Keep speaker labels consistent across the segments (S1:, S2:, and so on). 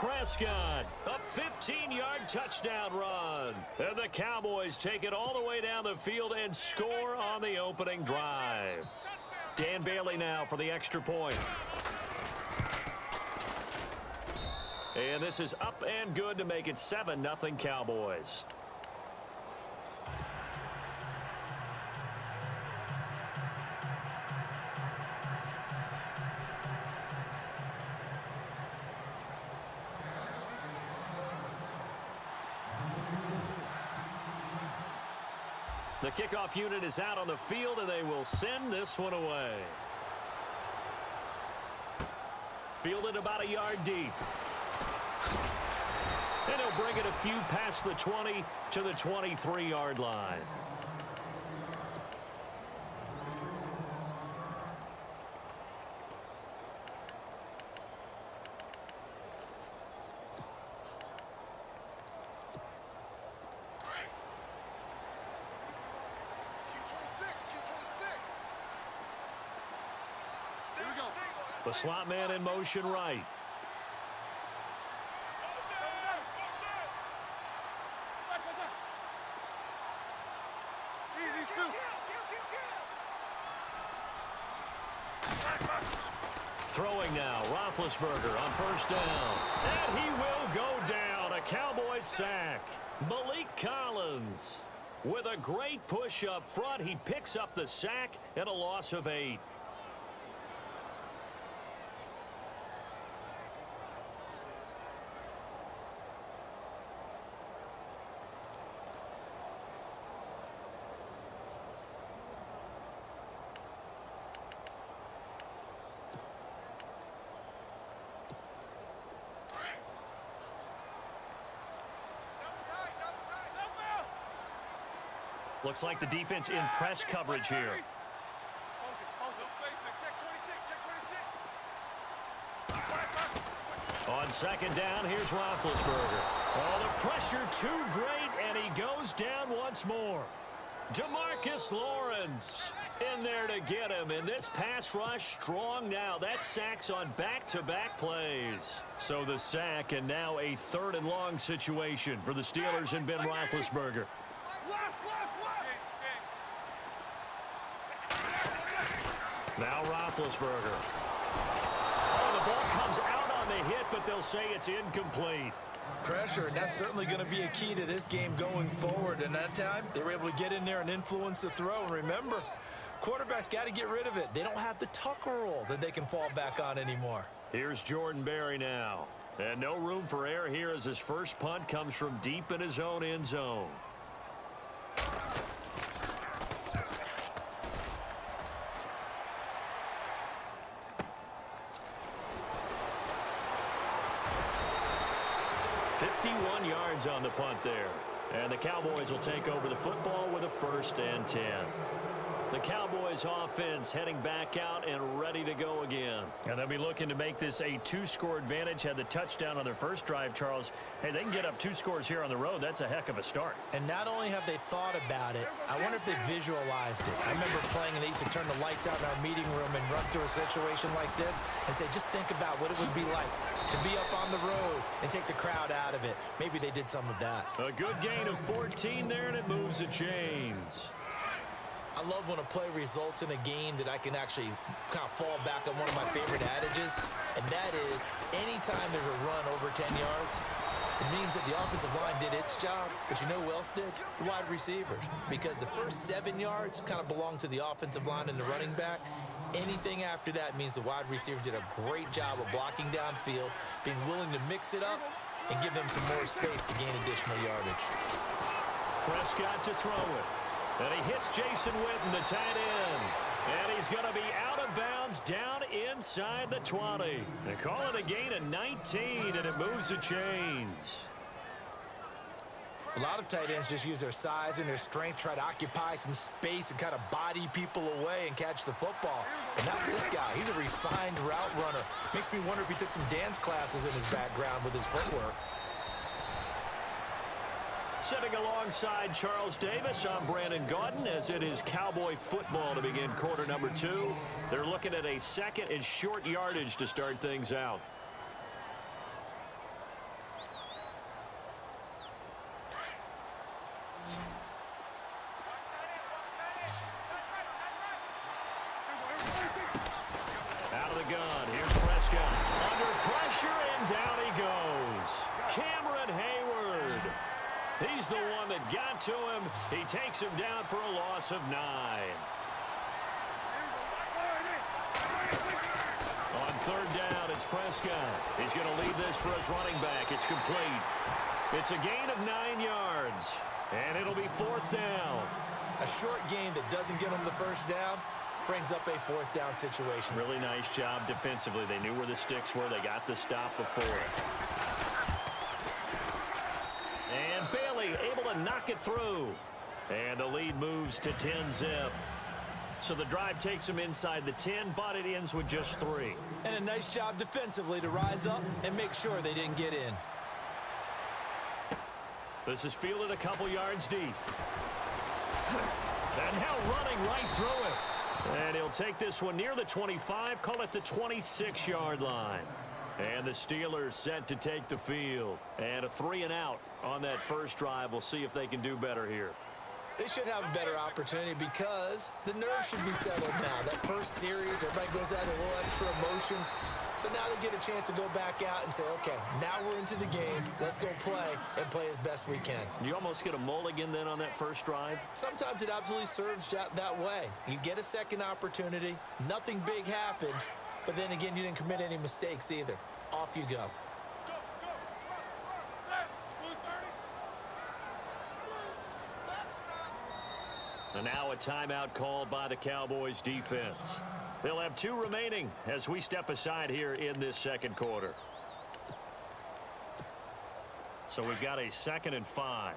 S1: Prescott, a 15-yard touchdown run. And the Cowboys take it all the way down the field and score on the opening drive. Dan Bailey now for the extra point. And this is up and good to make it 7-0 Cowboys. The kickoff unit is out on the field, and they will send this one away. Fielded about a yard deep. And he'll bring it a few past the 20 to the 23-yard line. The slot man in motion right. Throwing now, Roethlisberger on first down. And he will go down. A Cowboys sack. Malik Collins with a great push up front. He picks up the sack and a loss of 8. Looks like the defense in press coverage here. On second down, here's Roethlisberger. Oh, the pressure too great, and he goes down once more. DeMarcus Lawrence in there to get him, and this pass rush strong now. That sack's on back-to-back plays. So the sack, and now a 3rd and long situation for the Steelers and Ben Roethlisberger. Now Roethlisberger. Oh, the ball comes out on the hit, but they'll say it's incomplete.
S2: Pressure, and that's certainly going to be a key to this game going forward. And that time, they were able to get in there and influence the throw. And remember, quarterbacks got to get rid of it. They don't have the Tucker roll that they can fall back on anymore.
S1: Here's Jordan Berry now. And no room for error here as his first punt comes from deep in his own end zone. On the punt there. And the Cowboys will take over the football with a 1st and 10. The Cowboys offense heading back out and ready to go again. And they'll be looking to make this a 2-score advantage. Had the touchdown on their first drive, Charles. Hey, they can get up 2 scores here on the road. That's a heck of a start.
S2: And not only have they thought about it, I wonder if they visualized it. I remember playing and they used to turn the lights out in our meeting room and run through a situation like this and say, just think about what it would be like to be up on the road and take the crowd out of it. Maybe they did some of that.
S1: A good gain of 14 there, and it moves the chains.
S2: I love when a play results in a game that I can actually kind of fall back on one of my favorite adages, and that is anytime there's a run over 10 yards, it means that the offensive line did its job, but you know who else did? The wide receivers. Because the first 7 yards kind of belong to the offensive line and the running back. Anything after that means the wide receivers did a great job of blocking downfield, being willing to mix it up, and give them some more space to gain additional yardage.
S1: Prescott to throw it. And he hits Jason Witten, the tight end. And he's going to be out of bounds down inside the 20. They call it a gain of 19, and it moves the chains.
S2: A lot of tight ends just use their size and their strength, try to occupy some space and kind of body people away and catch the football. But not this guy. He's a refined route runner. Makes me wonder if he took some dance classes in his background with his footwork.
S1: Sitting alongside Charles Davis, I'm Brandon Gaudin as it is Cowboy football to begin quarter number 2. They're looking at a 2nd and short yardage to start things out. And down he goes. Cameron Hayward. He's the one that got to him. He takes him down for a loss of 9. On third down, it's Prescott. He's going to lead this for his running back. It's complete. It's a gain of 9 yards, and it'll be 4th down.
S2: A short gain that doesn't get him the first down brings up a 4th down situation.
S1: Really nice job defensively. They knew where the sticks were. They got the stop before it. And Bailey able to knock it through. And the lead moves to 10-zip. So the drive takes them inside the 10, but it ends with just 3.
S2: And a nice job defensively to rise up and make sure they didn't get in.
S1: This is fielded a couple yards deep. And now running right through it. And he'll take this one near the 25, call it the 26-yard line. And the Steelers set to take the field. And a 3-and-out on that first drive. We'll see if they can do better here.
S2: They should have a better opportunity because the nerves should be settled now. That first series, everybody goes out a little extra emotion. So now they get a chance to go back out and say, okay, now we're into the game. Let's go play and play as best we can.
S1: You almost get a mulligan then on that first drive?
S2: Sometimes it absolutely serves that way. You get a second opportunity. Nothing big happened. But then again, you didn't commit any mistakes either. Off you go.
S1: And now a timeout called by the Cowboys defense. They'll have 2 remaining as we step aside here in this second quarter. So we've got a 2nd and 5.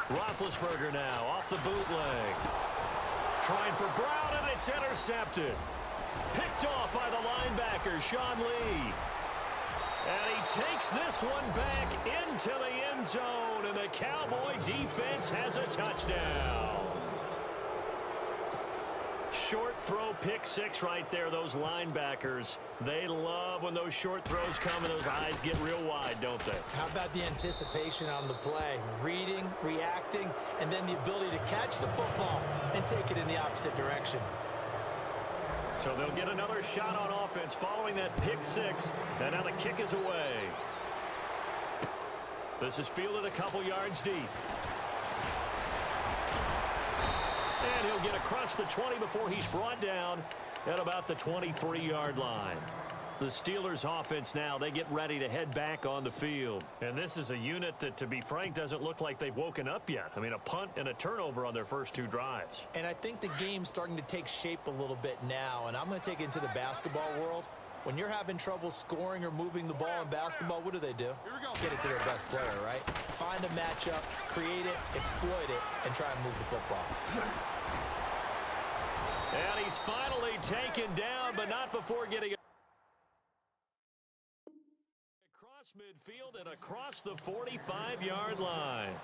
S1: Roethlisberger now off the bootleg. Trying for Brown, and it's intercepted. Picked off by the linebacker, Sean Lee. And he takes this one back into the end zone, and the Cowboy defense has a touchdown. Short throw, pick 6 right there. Those linebackers, they love when those short throws come and those eyes get real wide, don't they?
S2: How about the anticipation on the play? Reading, reacting, and then the ability to catch the football and take it in the opposite direction.
S1: So they'll get another shot on offense following that pick 6. And now the kick is away. This is fielded a couple yards deep. And he'll get across the 20 before he's brought down at about the 23-yard line. The Steelers offense now, they get ready to head back on the field. And this is a unit that, to be frank, doesn't look like they've woken up yet. I mean, a punt and a turnover on their first 2 drives.
S2: And I think the game's starting to take shape a little bit now. And I'm going to take it into the basketball world. When you're having trouble scoring or moving the ball in basketball, what do? Get it to their best player, right? Find a matchup, create it, exploit it, and try and move the football.
S1: And he's finally taken down, but not before getting across midfield and across the 45-yard line.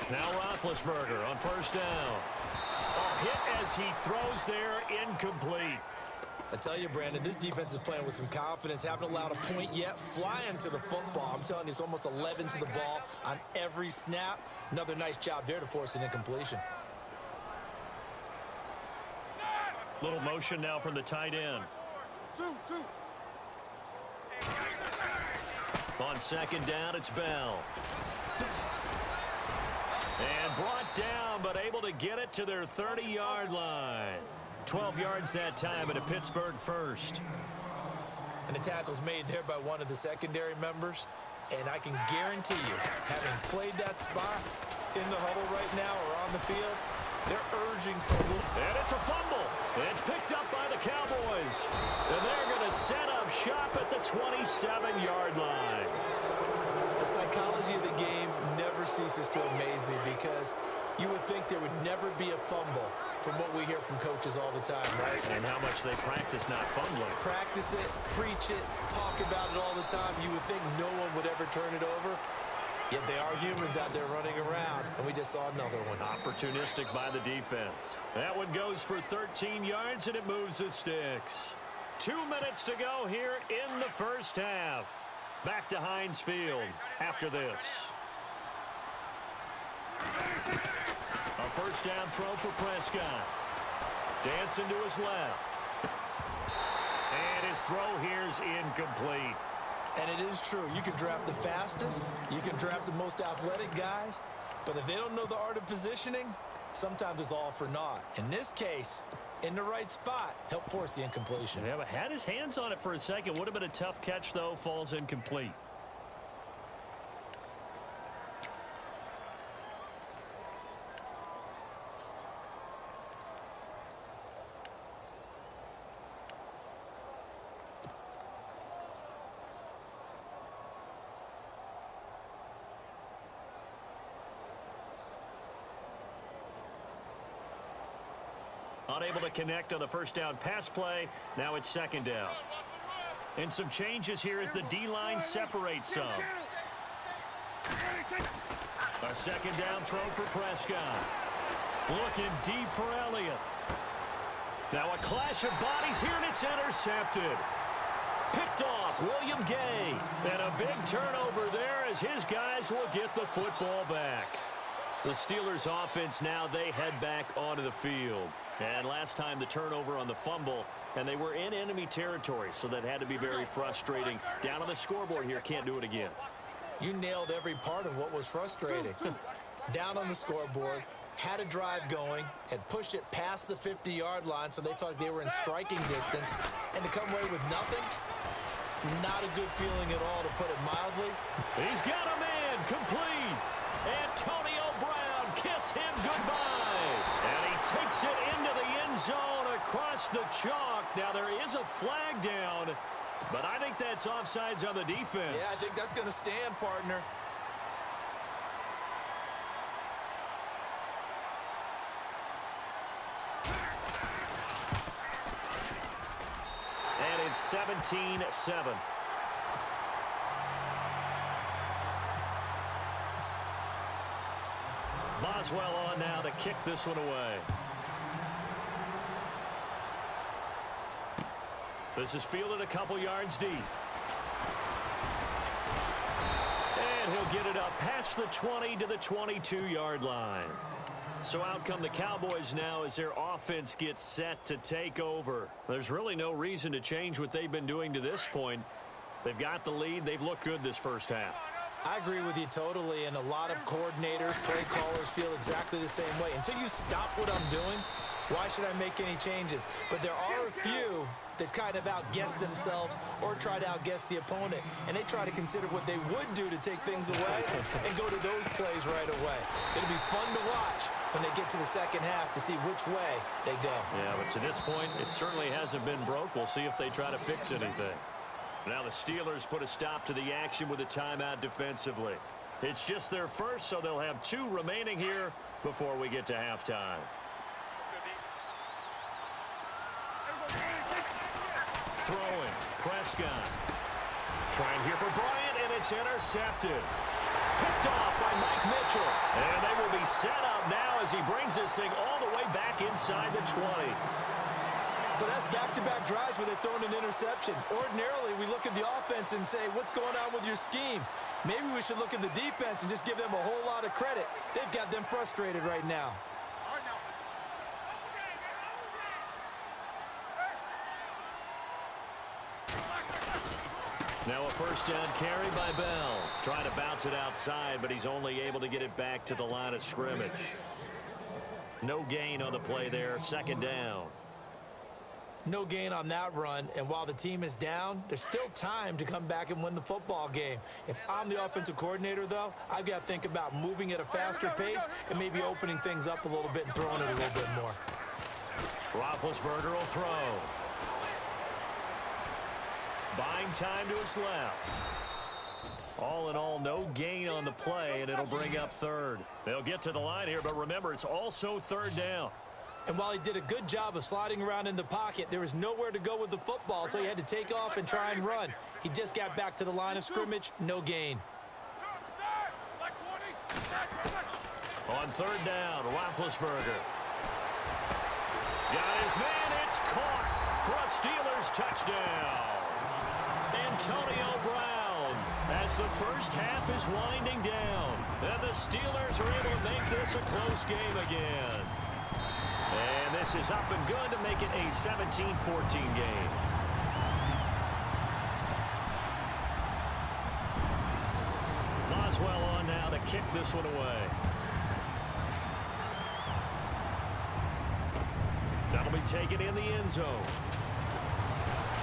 S1: Now Roethlisberger on first down. A hit as he throws there, incomplete.
S2: I tell you, Brandon, this defense is playing with some confidence. Haven't allowed a point yet. Flying to the football. I'm telling you, it's almost 11 to the ball on every snap. Another nice job there to force an incompletion.
S1: Little motion now from the tight end. On second down, it's Bell. And brought down, but able to get it to their 30-yard line. 12 yards that time and a Pittsburgh first.
S2: And the tackle's made there by one of the secondary members. And I can guarantee you, having played that spot in the huddle right now or on the field, they're urging for a move.
S1: And it's a fumble. It's picked up by the Cowboys. And they're going to set up shop at the 27-yard line.
S2: The psychology of the game never ceases to amaze me because you would think there would never be a fumble from what we hear from coaches all the time, right?
S1: And how much they practice not fumbling.
S2: Practice it, preach it, talk about it all the time. You would think no one would ever turn it over. Yet they are humans out there running around, and we just saw another one.
S1: Opportunistic by the defense. That one goes for 13 yards, and it moves the sticks. 2 minutes to go here in the first half. Back to Heinz Field after this. A first down throw for Prescott. Dancing to his left. And his throw here's incomplete.
S2: And it is true. You can draft the fastest. You can draft the most athletic guys. But if they don't know the art of positioning, sometimes it's all for naught. In this case, in the right spot, help force the incompletion.
S1: Yeah, but had his hands on it for a second. Would have been a tough catch, though. Falls incomplete. Unable to connect on the first down pass play. Now it's second down. And some changes here as the D-line separates some. A second down throw for Prescott. Looking deep for Elliott. Now a clash of bodies here, and it's intercepted. Picked off William Gay. And a big turnover there as his guys will get the football back. The Steelers offense now, they head back onto the field. And last time the turnover on the fumble, and they were in enemy territory, so that had to be very frustrating. Down on the scoreboard here, can't do it again.
S2: You nailed every part of what was frustrating. Down on the scoreboard, had a drive going, had pushed it past the 50-yard line, so they felt like they were in striking distance, and to come away with nothing, not a good feeling at all, to put it mildly.
S1: He's got a man, complete. Antonio Brown, kiss him goodbye. And he takes it into the end zone across the chalk. Now there is a flag down, but I think that's offsides on the defense.
S2: Yeah, I think that's going to stand, partner.
S1: And it's 17-7. Boswell on now to kick this one away. This is fielded a couple yards deep. And he'll get it up past the 20 to the 22-yard line. So out come the Cowboys now as their offense gets set to take over. There's really no reason to change what they've been doing to this point. They've got the lead. They've looked good this first half.
S2: I agree with you totally, and a lot of coordinators, play callers feel exactly the same way. Until you stop what I'm doing, why should I make any changes? But there are a few that kind of outguess themselves or try to outguess the opponent, and they try to consider what they would do to take things away and go to those plays right away. It'll be fun to watch when they get to the second half to see which way they go.
S1: Yeah, but to this point, it certainly hasn't been broke. We'll see if they try to fix anything. Now the Steelers put a stop to the action with a timeout defensively. It's just their first, so they'll have 2 remaining here before we get to halftime. Throwing, Prescott. Trying here for Bryant, and it's intercepted. Picked off by Mike Mitchell. And they will be set up now as he brings this thing all the way back inside the 20.
S2: So that's back-to-back drives where they've thrown an interception. Ordinarily, we look at the offense and say, what's going on with your scheme? Maybe we should look at the defense and just give them a whole lot of credit. They've got them frustrated right now.
S1: Now a first down carry by Bell. Trying to bounce it outside, but he's only able to get it back to the line of scrimmage. No gain on the play there. Second down.
S2: No gain on that run, and while the team is down, there's still time to come back and win the football game. If I'm the offensive coordinator, though, I've got to think about moving at a faster pace and maybe opening things up a little bit and throwing it a little bit more.
S1: Roethlisberger will throw. Buying time to his left. All in all, no gain on the play, and it'll bring up third. They'll get to the line here, but remember, it's also third down.
S2: And while he did a good job of sliding around in the pocket, there was nowhere to go with the football, so he had to take off and try and run. He just got back to the line of scrimmage, no gain.
S1: On third down, Roethlisberger. Got his man. It's caught for a Steelers touchdown. Antonio Brown, as the first half is winding down, and the Steelers are able to make this a close game again. And this is up and good to make it a 17-14 game. Boswell on now to kick this one away. That'll be taken in the end zone.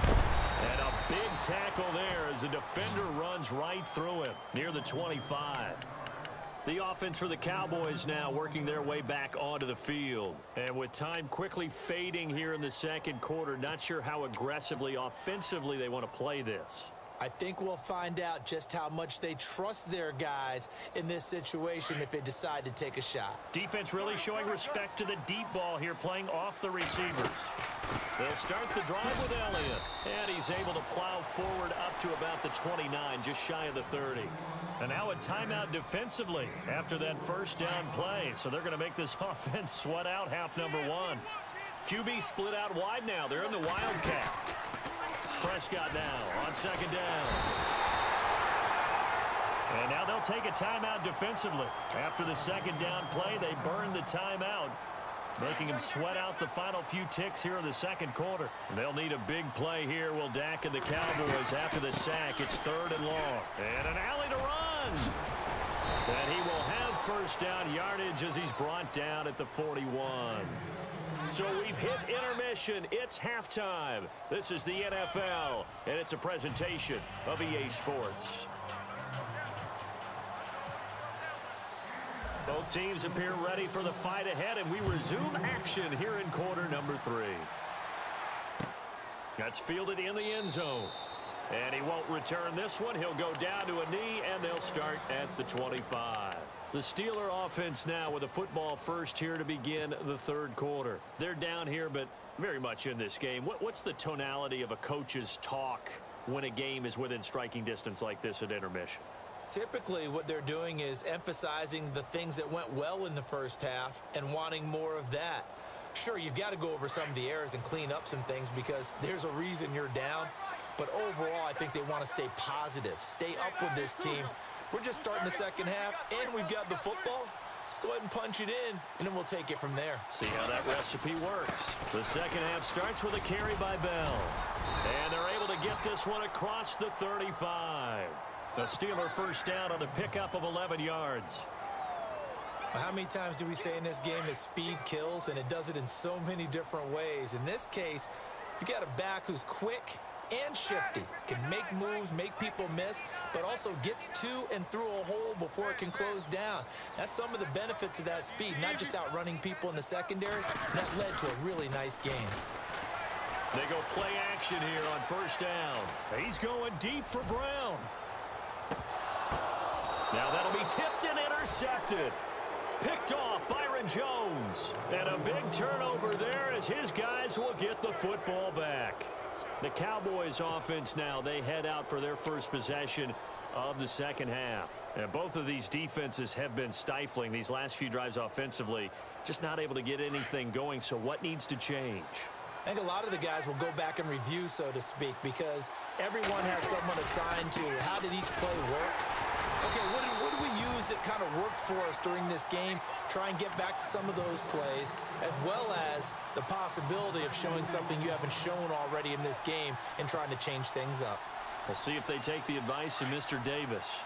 S1: And a big tackle there as the defender runs right through him near the 25. The offense for the Cowboys now working their way back onto the field. And with time quickly fading here in the second quarter, not sure how aggressively, offensively they want to play this.
S2: I think we'll find out just how much they trust their guys in this situation if they decide to take a shot.
S1: Defense really showing respect to the deep ball here, playing off the receivers. They'll start the drive with Elliott, and he's able to plow forward up to about the 29, just shy of the 30. And now a timeout defensively after that first down play, so they're going to make this offense sweat out half number one. QB split out wide now. They're in the Wildcat. Prescott now on second down. And now they'll take a timeout defensively. After the second down play, they burn the timeout, making them sweat out the final few ticks here in the second quarter. They'll need a big play here, will Dak and the Cowboys after the sack. It's third and long. And an alley to run. And he will have first down yardage as he's brought down at the 41. So we've hit intermission. It's halftime. This is the NFL, and it's a presentation of EA Sports. Both teams appear ready for the fight ahead, and we resume action here in quarter number 3. That's fielded in the end zone. And he won't return this one. He'll go down to a knee, and they'll start at the 25. The Steeler offense now with a football first here to begin the third quarter. They're down here, but very much in this game. What's the tonality of a coach's talk when a game is within striking distance like this at intermission?
S2: Typically, what they're doing is emphasizing the things that went well in the first half and wanting more of that. Sure, you've got to go over some of the errors and clean up some things because there's a reason you're down. But overall, I think they want to stay positive, stay up with this team. We're just starting the second half, and we've got the football. Let's go ahead and punch it in, and then we'll take it from there.
S1: See how that recipe works. The second half starts with a carry by Bell. And they're able to get this one across the 35. The Steeler first down on the pickup of 11 yards.
S2: How many times do we say in this game that speed kills, and it does it in so many different ways? In this case, you got a back who's quick and shifty, can make moves, make people miss, but also gets to and through a hole before it can close down. That's some of the benefits of that speed, not just outrunning people in the secondary. That led to a really nice game.
S1: They go play action here on first down. He's going deep for Brown. Now that'll be tipped and intercepted. Picked off Byron Jones. And a big turnover there as his guys will get the football back. The Cowboys offense now, they head out for their first possession of the second half. And both of these defenses have been stifling these last few drives offensively, just not able to get anything going. So what needs to change?
S2: I think a lot of the guys will go back and review, so to speak, because everyone has someone assigned to how did each play work. Okay, what did we use that kind of worked for us during this game? Try and get back to some of those plays, as well as the possibility of showing something you haven't shown already in this game and trying to change things up.
S1: We'll see if they take the advice of Mr. Davis.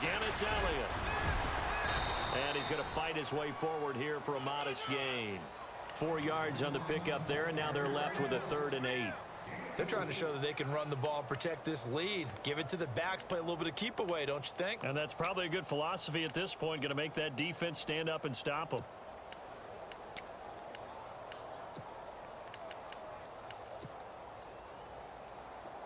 S1: Again, it's Elliott. And he's going to fight his way forward here for a modest gain. 4 yards on the pickup there, and now they're left with a 3rd and 8.
S2: They're trying to show that they can run the ball and protect this lead. Give it to the backs, play a little bit of keep away, don't you think?
S1: And that's probably a good philosophy at this point, going to make that defense stand up and stop them.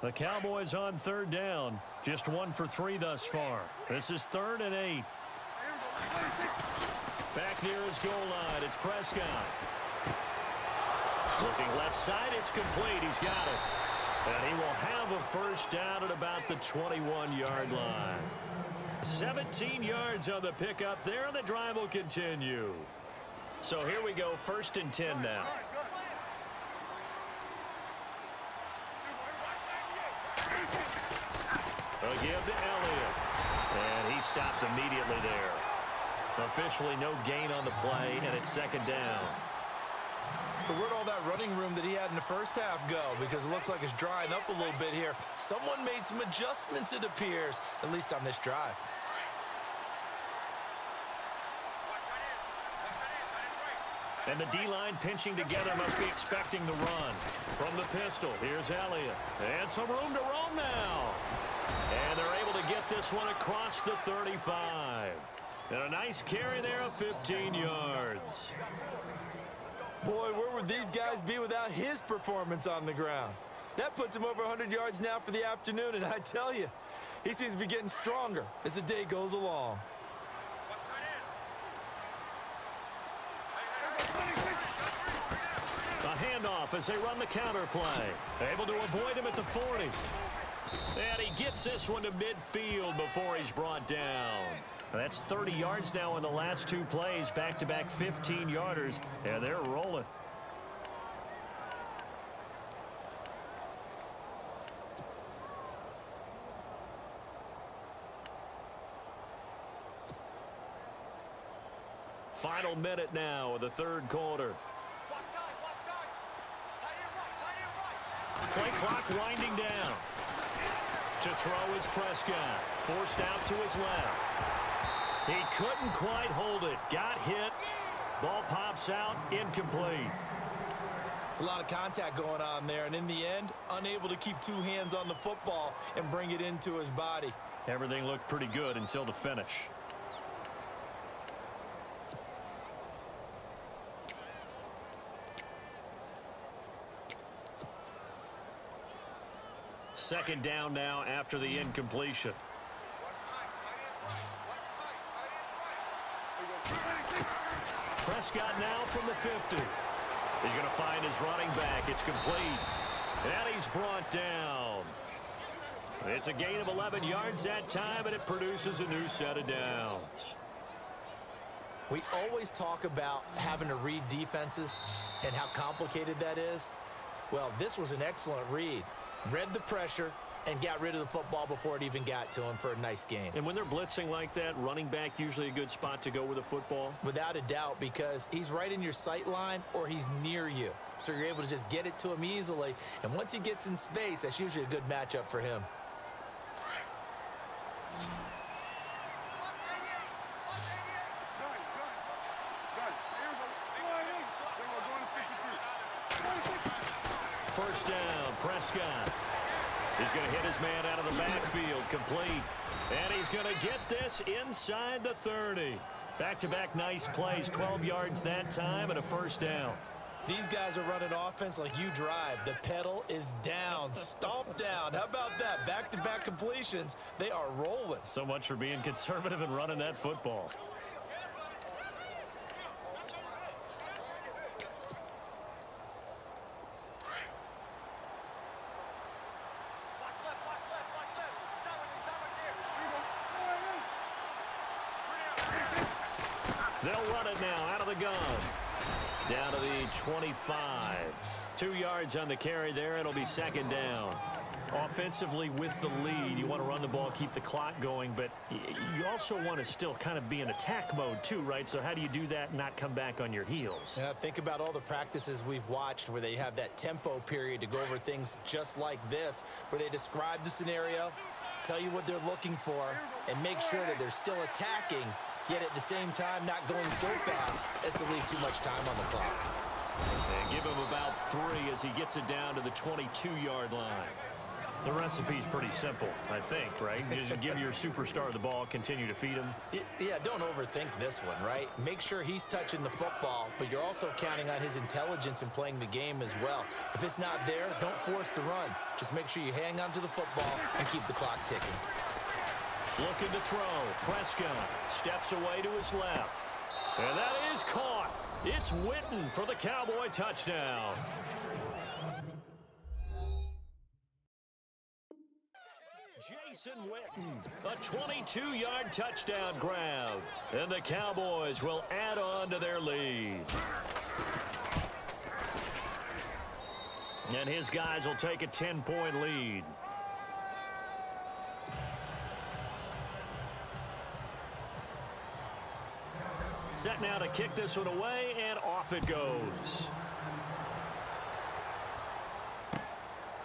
S1: The Cowboys on 3rd down. Just 1 for 3 thus far. This is 3rd and 8. Back near his goal line, it's Prescott. Looking left side, it's complete. He's got it. And he will have a first down at about the 21-yard line. 17 yards on the pickup there, and the drive will continue. So here we go, 1st and 10 now. A give to Elliott. And he stopped immediately there. Officially no gain on the play, and it's 2nd down.
S2: So where'd all that running room that he had in the first half go? Because it looks like it's drying up a little bit here. Someone made some adjustments, it appears, at least on this drive.
S1: And the D-line pinching together must be expecting the run. From the pistol, here's Elliott. And some room to roam now. And they're able to get this one across the 35. And a nice carry there of 15 yards.
S2: Boy, where would these guys be without his performance on the ground? That puts him over 100 yards now for the afternoon, and I tell you, he seems to be getting stronger as the day goes along.
S1: A handoff as they run the counter play. Able to avoid him at the 40. And he gets this one to midfield before he's brought down. That's 30 yards now in the last 2 plays. Back-to-back 15-yarders. And they're rolling. Final minute now of the 3rd quarter. Play clock winding down. To throw is Prescott. Forced out to his left. He couldn't quite hold it. Got hit. Ball pops out. Incomplete.
S2: It's a lot of contact going on there, and in the end, unable to keep 2 hands on the football and bring it into his body.
S1: Everything looked pretty good until the finish. Second down now after the incompletion. Prescott now from the 50. He's going to find his running back. It's complete. And he's brought down. It's a gain of 11 yards that time, and it produces a new set of downs.
S2: We always talk about having to read defenses and how complicated that is. Well, this was an excellent read. Read the pressure and got rid of the football before it even got to him for a nice gain.
S1: And when they're blitzing like that, running back usually a good spot to go with the football?
S2: Without a doubt, because he's right in your sight line or he's near you. So you're able to just get it to him easily. And once he gets in space, that's usually a good matchup for him.
S1: First down, Prescott. He's going to hit his man out of the backfield, complete. And he's going to get this inside the 30. Back-to-back nice plays, 12 yards that time and a first down.
S2: These guys are running offense like you drive. The pedal is down, stomp down. How about that? Back-to-back completions. They are rolling.
S1: So much for being conservative and running that football. They'll run it now out of the gun. Down to the 25. 2 yards on the carry there. It'll be second down. Offensively with the lead, you want to run the ball, keep the clock going, but you also want to still kind of be in attack mode too, right? So how do you do that and not come back on your heels?
S2: Yeah, think about all the practices we've watched where they have that tempo period to go over things just like this, where they describe the scenario, tell you what they're looking for, and make sure that they're still attacking, yet at the same time not going so fast as to leave too much time on the clock.
S1: And give him about 3 as he gets it down to the 22-yard line. The recipe's pretty simple, I think, right? Just give your superstar the ball, continue to feed him.
S2: Yeah, don't overthink this one, right? Make sure he's touching the football, but you're also counting on his intelligence in playing the game as well. If it's not there, don't force the run. Just make sure you hang on to the football and keep the clock ticking.
S1: Looking to throw. Prescott steps away to his left. And that is caught. It's Witten for the Cowboy touchdown. Jason Witten, a 22-yard touchdown grab. And the Cowboys will add on to their lead. And his guys will take a 10-point lead. Set now to kick this one away, and off it goes.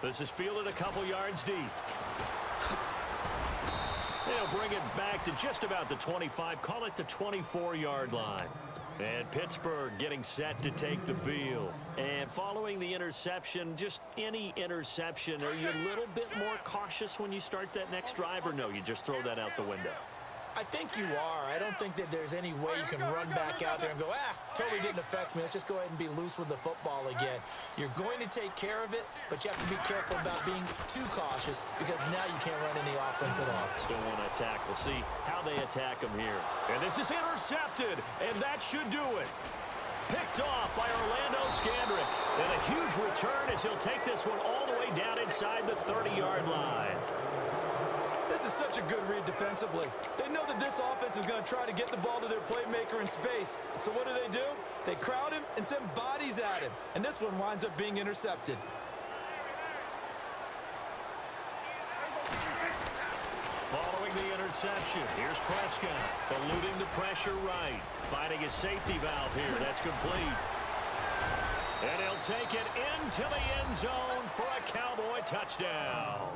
S1: This is fielded a couple yards deep. They'll bring it back to just about the 25, call it the 24-yard line. And Pittsburgh getting set to take the field. And following the interception, just any interception, are you a little bit more cautious when you start that next drive, or no, you just throw that out the window?
S2: I think you are. I don't think that there's any way you can run back out there and go, totally didn't affect me. Let's just go ahead and be loose with the football again. You're going to take care of it, but you have to be careful about being too cautious because now you can't run any offense at all.
S1: Still want to attack. We'll see how they attack them here. And this is intercepted, and that should do it. Picked off by Orlando Scandrick. And a huge return as he'll take this one all the way down inside the 30-yard line.
S2: This is such a good read defensively. They know that this offense is going to try to get the ball to their playmaker in space. So what do? They crowd him and send bodies at him. And this one winds up being intercepted.
S1: Following the interception, here's Prescott, eluding the pressure right. Finding a safety valve here. That's complete. And he'll take it into the end zone for a Cowboy touchdown.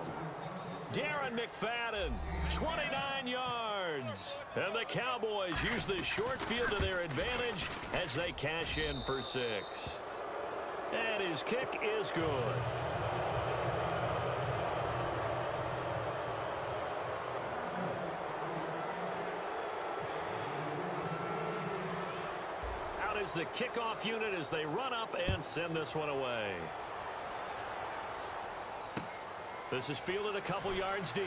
S1: Darren McFadden, 29 yards. And the Cowboys use the short field to their advantage as they cash in for 6. And his kick is good. Out is the kickoff unit as they run up and send this one away. This is fielded a couple yards deep.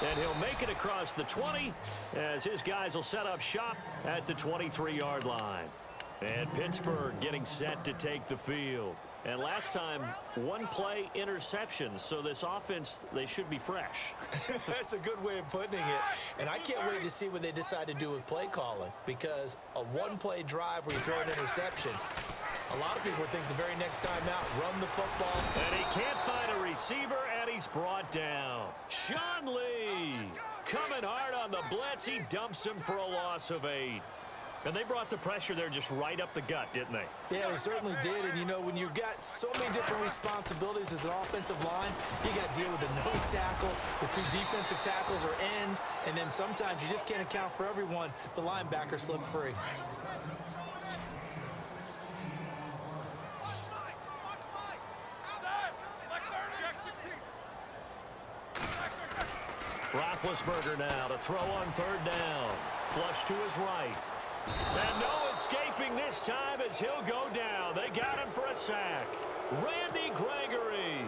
S1: And he'll make it across the 20 as his guys will set up shop at the 23-yard line. And Pittsburgh getting set to take the field. And last time, one play interceptions, so this offense, they should be fresh.
S2: That's a good way of putting it. And I can't wait to see what they decide to do with play calling, because a one-play drive where you throw an interception, a lot of people think the very next time out, run the football.
S1: And he can't find a receiver, and he's brought down. Sean Lee coming hard on the blitz. He dumps him for a loss of 8. And they brought the pressure there just right up the gut, didn't they?
S2: Yeah, they certainly did. And, you know, when you've got so many different responsibilities as an offensive line, you got to deal with the nose tackle, the 2 defensive tackles or ends, and then sometimes you just can't account for everyone. The linebacker slipped free.
S1: Roethlisberger now to throw on 3rd down. Flush to his right. And no escaping this time as he'll go down. They got him for a sack. Randy Gregory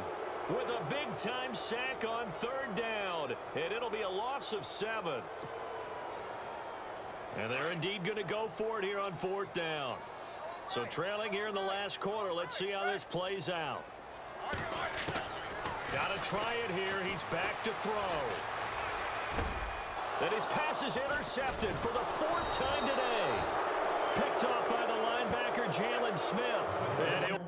S1: with a big-time sack on 3rd down. And it'll be a loss of 7. And they're indeed going to go for it here on 4th down. So trailing here in the last quarter. Let's see how this plays out. Got to try it here. He's back to throw. And his pass is intercepted for the 4th time today. Picked off by the linebacker, Jalen Smith. And